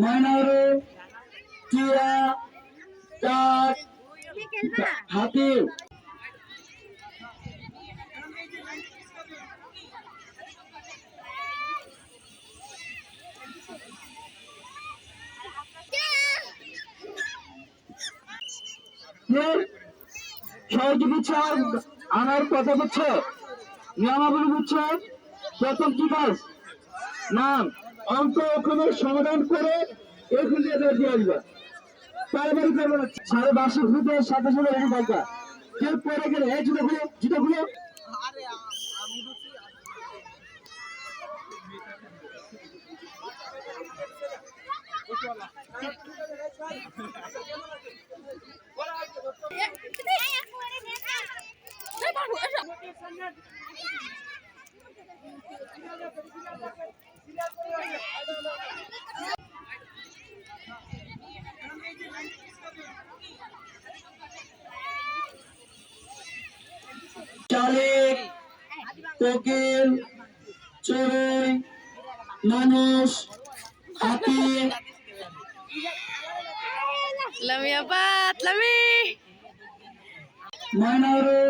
ময়নারে, টিয়া, কাক, হাতি। সবাইকে বুঝছো? আমার কথা বুঝছো? নিয়মাবলী বুঝছো? প্রথম কি কাজ? নাম অঙ্ক ওখানে সমাধান করে এখানে দিয়ে আসবা। পারিবারি করবো না, 12:30 ফুটের সাথে সাথে রেডি থাকবা। কেউ পরে গেলে এই জুতো খুলো, জুতো খুলো। শালিক, কোকিল, চড়ুই, মানুষ, হাতি। লামি আপাত লামি ময়নারে,